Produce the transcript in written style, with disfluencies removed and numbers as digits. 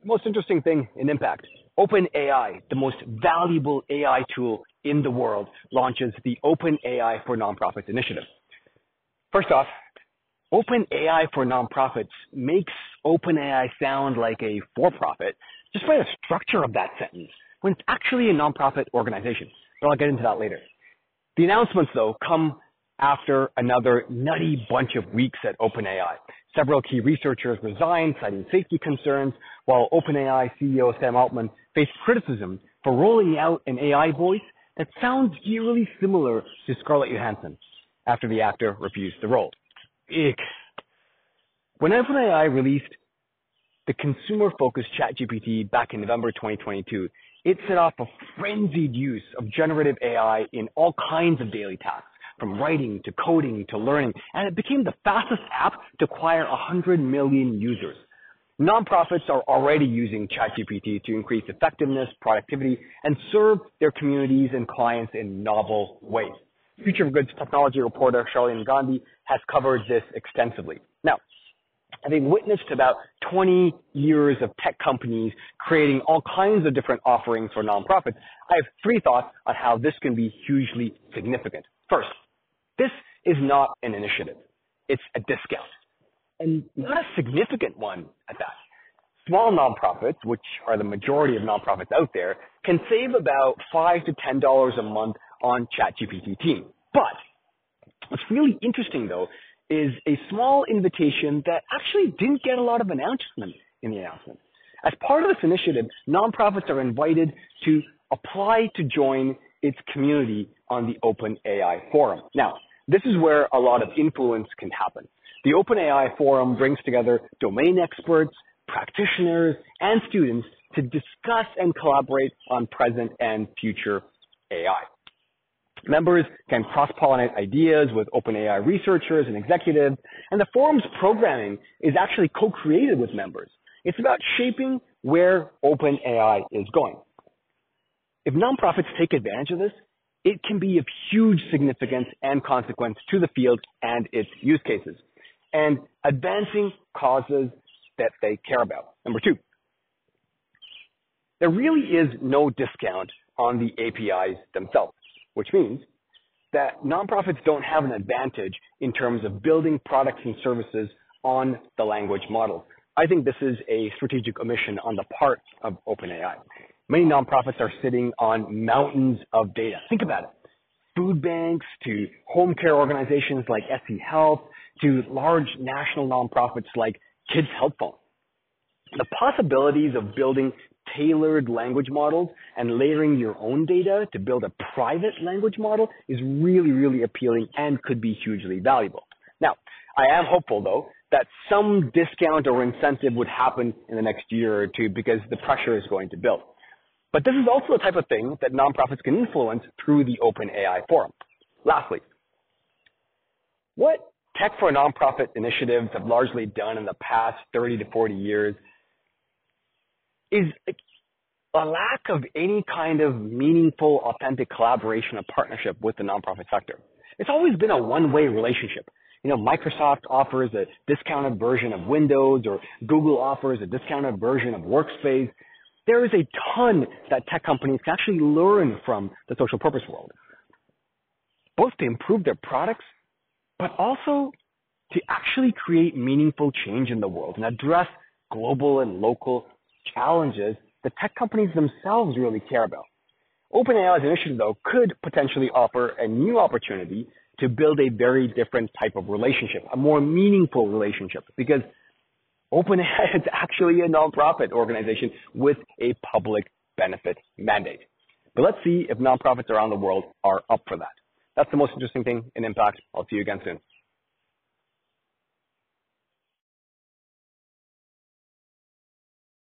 Most interesting thing in impact. OpenAI, the most valuable AI tool in the world, launches the OpenAI for Nonprofits initiative. First off, OpenAI for Nonprofits makes OpenAI sound like a for-profit just by the structure of that sentence, when it's actually a nonprofit organization. But I'll get into that later. The announcements, though, come after another nutty bunch of weeks at OpenAI. Several key researchers resigned, citing safety concerns, while OpenAI CEO Sam Altman faced criticism for rolling out an AI voice that sounds eerily similar to Scarlett Johansson after the actor refused the role. Ick. When OpenAI released the consumer-focused ChatGPT back in November 2022, it set off a frenzied use of generative AI in all kinds of daily tasks, from writing to coding to learning, and it became the fastest app to acquire 100 million users. Nonprofits are already using ChatGPT to increase effectiveness, productivity, and serve their communities and clients in novel ways. Future of Good's technology reporter Charlene Gandhi has covered this extensively. Now, having witnessed about 20 years of tech companies creating all kinds of different offerings for nonprofits, I have three thoughts on how this can be hugely significant. First, this is not an initiative. It's a discount, and not a significant one at that. Small nonprofits, which are the majority of nonprofits out there, can save about $5 to $10 a month on ChatGPT Team. But what's really interesting, though, is a small invitation that actually didn't get a lot of announcement in the announcement. As part of this initiative, nonprofits are invited to apply to join its community on the OpenAI forum. Now, this is where a lot of influence can happen. The OpenAI forum brings together domain experts, practitioners, and students to discuss and collaborate on present and future AI. Members can cross-pollinate ideas with OpenAI researchers and executives, and the forum's programming is actually co-created with members. It's about shaping where OpenAI is going. If nonprofits take advantage of this, it can be of huge significance and consequence to the field and its use cases, and advancing causes that they care about. Number two, there really is no discount on the APIs themselves, which means that nonprofits don't have an advantage in terms of building products and services on the language model. I think this is a strategic omission on the part of OpenAI. Many nonprofits are sitting on mountains of data. Think about it. Food banks to home care organizations like SE Health to large national nonprofits like Kids Health Phone. The possibilities of building tailored language models and layering your own data to build a private language model is really, really appealing and could be hugely valuable. Now, I am hopeful, though, that some discount or incentive would happen in the next year or two because the pressure is going to build. But this is also the type of thing that nonprofits can influence through the OpenAI forum. Lastly, what Tech for Nonprofit initiatives have largely done in the past 30 to 40 years is a lack of any kind of meaningful, authentic collaboration or partnership with the nonprofit sector. It's always been a one-way relationship. You know, Microsoft offers a discounted version of Windows, or Google offers a discounted version of Workspace. There is a ton that tech companies can actually learn from the social purpose world, both to improve their products, but also to actually create meaningful change in the world and address global and local challenges that tech companies themselves really care about. OpenAI's initiative, though, could potentially offer a new opportunity to build a very different type of relationship, a more meaningful relationship, because OpenAI is actually a nonprofit organization with a public benefit mandate. But let's see if nonprofits around the world are up for that. That's the most interesting thing in Impact. I'll see you again soon.